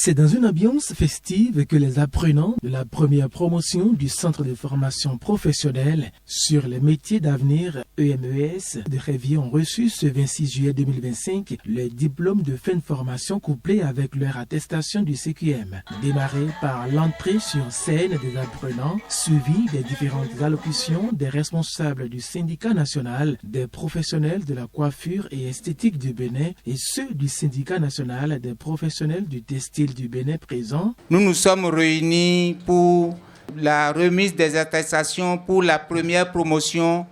C'est dans une ambiance festive que les apprenants de la première promotion du Centre de formation professionnelle sur les métiers d'avenir EMES de Révier ont reçu ce 26 juillet 2025 le diplôme de fin de formation couplé avec leur attestation du CQM. Démarré par l'entrée sur scène des apprenants, suivi des différentes allocutions des responsables du syndicat national des professionnels de la coiffure et esthétique du Bénin et ceux du syndicat national des professionnels du textile du Bénin présent. Nous nous sommes réunis pour la remise des attestations pour la première promotion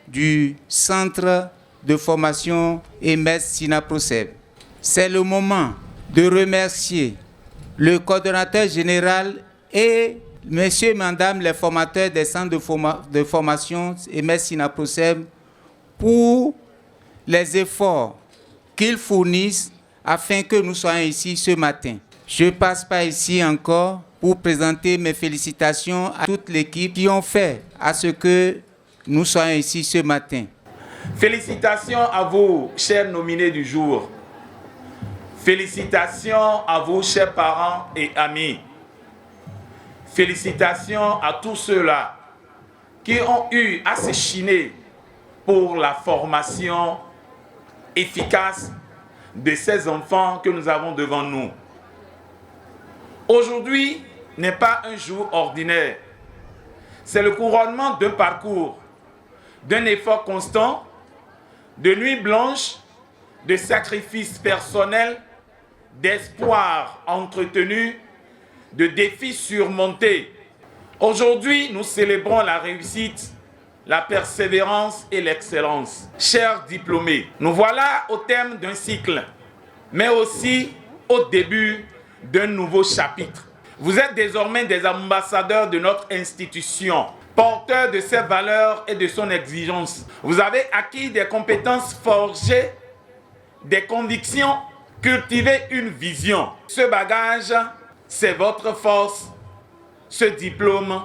du centre de formation EMES SINAPROCEB. C'est le moment de remercier le coordonnateur général et messieurs et madame les formateurs des centres de formation EMES SINAPROCEB pour les efforts qu'ils fournissent afin que nous soyons ici ce matin. Je passe par ici encore pour présenter mes félicitations à toute l'équipe qui ont fait à ce que nous soyons ici ce matin. Félicitations à vous, chers nominés du jour. Félicitations à vous, chers parents et amis. Félicitations à tous ceux-là qui ont eu à s'échiner pour la formation efficace de ces enfants que nous avons devant nous. Aujourd'hui n'est pas un jour ordinaire. C'est le couronnement d'un parcours, d'un effort constant, de nuits blanches, de sacrifices personnels, d'espoirs entretenus, de défis surmontés. Aujourd'hui, nous célébrons la réussite, la persévérance et l'excellence. Chers diplômés, nous voilà au terme d'un cycle, mais aussi au début d'un nouveau chapitre. Vous êtes désormais des ambassadeurs de notre institution, porteurs de ses valeurs et de son exigence. Vous avez acquis des compétences forgées, des convictions, cultivé une vision. Ce bagage, c'est votre force. Ce diplôme,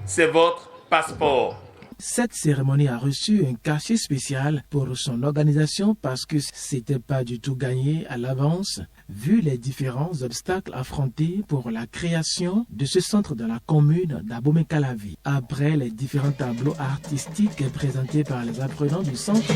c'est votre passeport. Cette cérémonie a reçu un cachet spécial pour son organisation parce que c'était pas du tout gagné à l'avance, vu les différents obstacles affrontés pour la création de ce centre dans la commune d'Abomey-Calavi. Après les différents tableaux artistiques présentés par les apprenants du centre,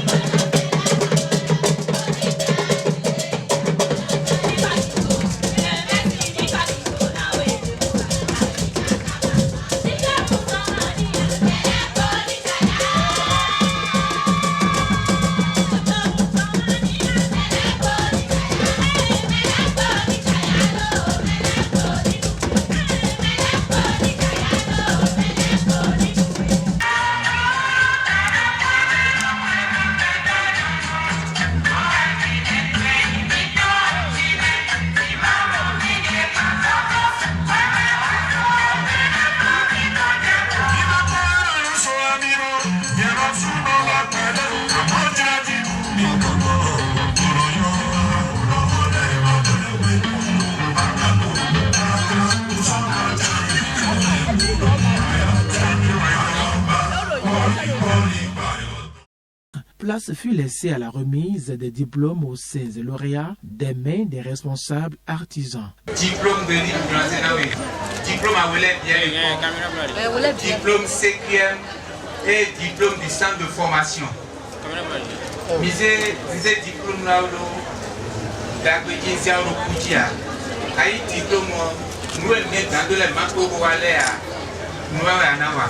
place fut laissée à la remise des diplômes aux 16 lauréats des mains des responsables artisans. Diplôme de diplôme à Ouellet, diplôme CQM et diplôme du centre de formation. Misé diplôme là d'Agbéjézia Rokutia. Aïe diplôme nous elle met dans de la manko Oualea. Nous avons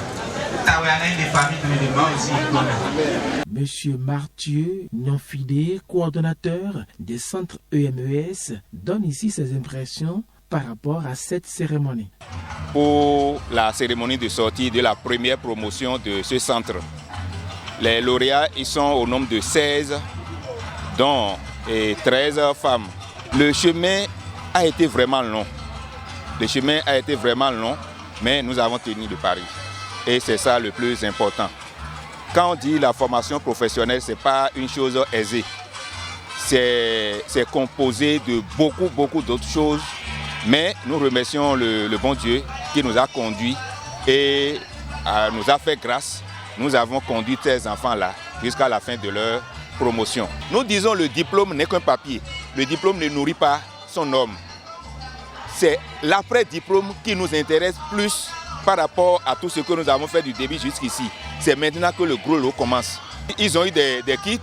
Monsieur Marthieu Nyanfidé, coordonnateur des centres EMES, donne ici ses impressions par rapport à cette cérémonie. Pour la cérémonie de sortie de la première promotion de ce centre, les lauréats ils sont au nombre de 16, dont 13 femmes. Le chemin a été vraiment long. Mais nous avons tenu le pari. Et c'est ça le plus important. Quand on dit la formation professionnelle, ce n'est pas une chose aisée. C'est composé de beaucoup d'autres choses. Mais nous remercions le bon Dieu qui nous a conduits et nous a fait grâce. Nous avons conduit ces enfants-là jusqu'à la fin de leur promotion. Nous disons que le diplôme n'est qu'un papier. Le diplôme ne nourrit pas son homme. c'est l'après-diplôme qui nous intéresse plus par rapport à tout ce que nous avons fait du début jusqu'ici. C'est maintenant que le gros lot commence. Ils ont eu des kits,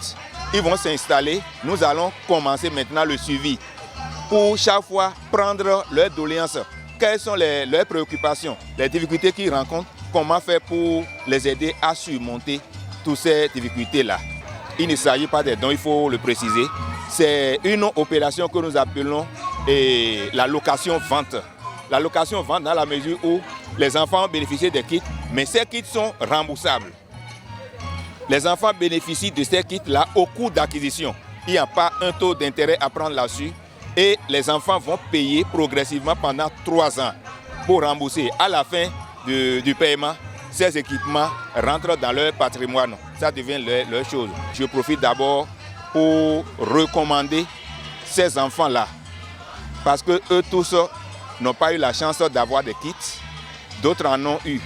ils vont s'installer. Nous allons commencer maintenant le suivi pour chaque fois prendre leurs doléances. Quelles sont leurs préoccupations, les difficultés qu'ils rencontrent, comment faire pour les aider à surmonter toutes ces difficultés-là. Il ne s'agit pas des dons, il faut le préciser. C'est une opération que nous appelons la location-vente. La location-vente dans la mesure où les enfants bénéficient des kits, mais ces kits sont remboursables. Les enfants bénéficient de ces kits-là au coût d'acquisition. Il n'y a pas un taux d'intérêt à prendre là-dessus. Et les enfants vont payer progressivement pendant 3 ans pour rembourser. À la fin du paiement, ces équipements rentrent dans leur patrimoine. Ça devient leur chose. Je profite d'abord pour recommander ces enfants-là. Parce que eux tous n'ont pas eu la chance d'avoir des kits. D'autres en ont eu.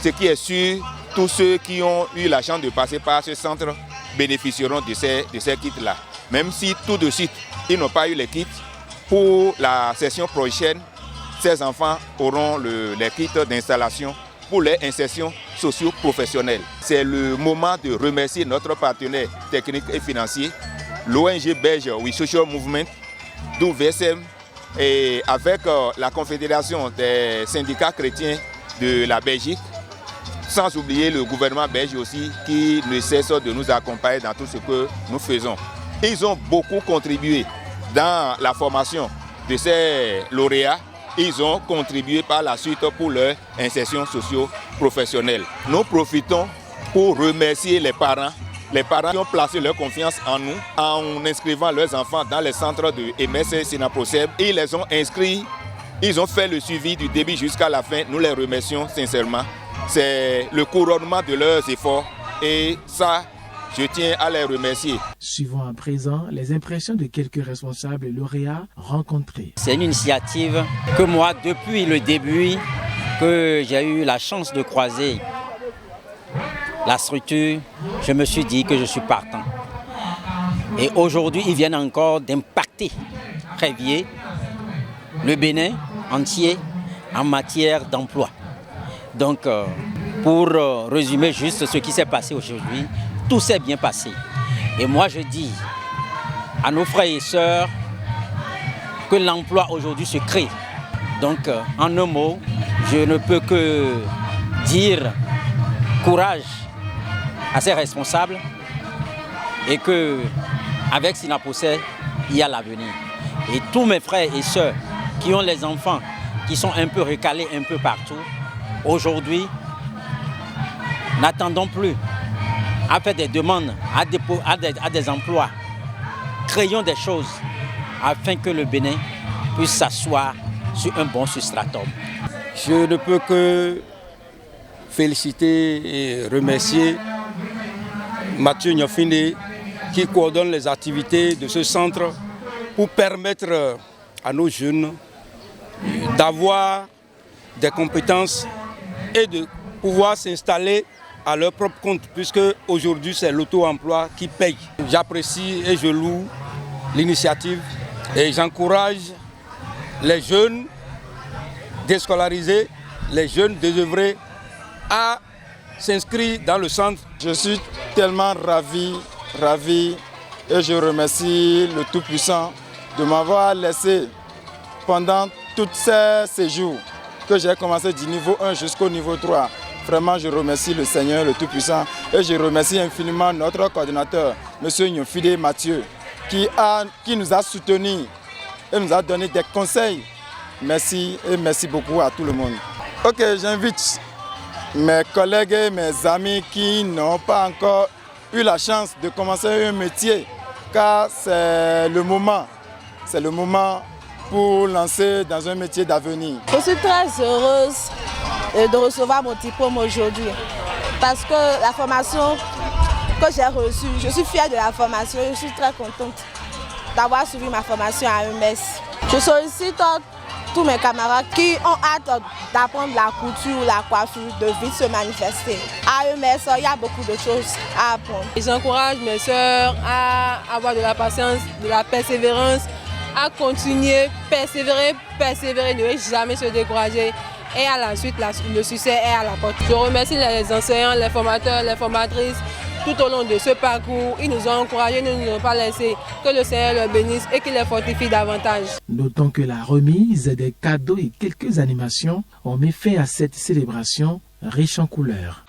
Ce qui est sûr, tous ceux qui ont eu la chance de passer par ce centre bénéficieront de ces kits-là. Même si tout de suite, ils n'ont pas eu les kits, pour la session prochaine, ces enfants auront les kits d'installation pour leur insertion socio-professionnelle. C'est le moment de remercier notre partenaire technique et financier, l'ONG belge We Social Movement, d'où VSM, et avec la Confédération des syndicats chrétiens de la Belgique, sans oublier le gouvernement belge aussi qui ne cesse de nous accompagner dans tout ce que nous faisons. Ils ont beaucoup contribué dans la formation de ces lauréats. Ils ont contribué par la suite pour leur insertion socio-professionnelle. Nous profitons pour remercier les parents qui ont placé leur confiance en nous en inscrivant leurs enfants dans les centres de MS SINAPROCEB. Ils les ont inscrits, ils ont fait le suivi du début jusqu'à la fin. Nous les remercions sincèrement. C'est le couronnement de leurs efforts et ça, je tiens à les remercier. Suivons à présent les impressions de quelques responsables lauréats rencontrés. C'est une initiative que moi, depuis le début, que j'ai eu la chance de croiser la structure, je me suis dit que je suis partant. Et aujourd'hui, ils viennent encore d'impacter Révier, le Bénin entier en matière d'emploi. Donc, pour résumer juste ce qui s'est passé aujourd'hui, tout s'est bien passé. Et moi, je dis à nos frères et sœurs que l'emploi aujourd'hui se crée. Donc, en un mot, je ne peux que dire courage à ces responsables et qu'avec SINAPROCEB, il y a l'avenir. Et tous mes frères et sœurs qui ont les enfants, qui sont un peu recalés un peu partout, aujourd'hui, n'attendons plus à faire des demandes à des emplois. Créons des choses afin que le Bénin puisse s'asseoir sur un bon substratum. Je ne peux que féliciter et remercier Mathieu Nyofine qui coordonne les activités de ce centre pour permettre à nos jeunes d'avoir des compétences et de pouvoir s'installer à leur propre compte, puisque aujourd'hui c'est l'auto-emploi qui paye. J'apprécie et je loue l'initiative et j'encourage les jeunes déscolarisés, les jeunes désœuvrés à s'inscrire dans le centre. Je suis tellement ravi et je remercie le Tout-Puissant de m'avoir laissé pendant tous ces séjours que j'ai commencé du niveau 1 jusqu'au niveau 3. Vraiment, je remercie le Seigneur, le Tout-Puissant, et je remercie infiniment notre coordinateur, M. Nyofide Mathieu, qui nous a soutenus et nous a donné des conseils. Merci et merci beaucoup à tout le monde. Ok, j'invite mes collègues et mes amis qui n'ont pas encore eu la chance de commencer un métier, car c'est le moment pour lancer dans un métier d'avenir. Je suis très heureuse de recevoir mon diplôme aujourd'hui parce que la formation que j'ai reçue, je suis fière de la formation, je suis très contente d'avoir suivi ma formation à EMS. Je sollicite tous mes camarades qui ont hâte d'apprendre la couture ou la coiffure de vite se manifester. À EMS, il y a beaucoup de choses à apprendre. J'encourage mes soeurs à avoir de la patience, de la persévérance à continuer, persévérer, ne jamais se décourager. Et à la suite, le succès est à la porte. Je remercie les enseignants, les formateurs, les formatrices tout au long de ce parcours. Ils nous ont encouragés, ils ne nous ont pas laissés. Que le Seigneur leur bénisse et qu'il les fortifie davantage. Notons que la remise des cadeaux et quelques animations ont mis fin à cette célébration riche en couleurs.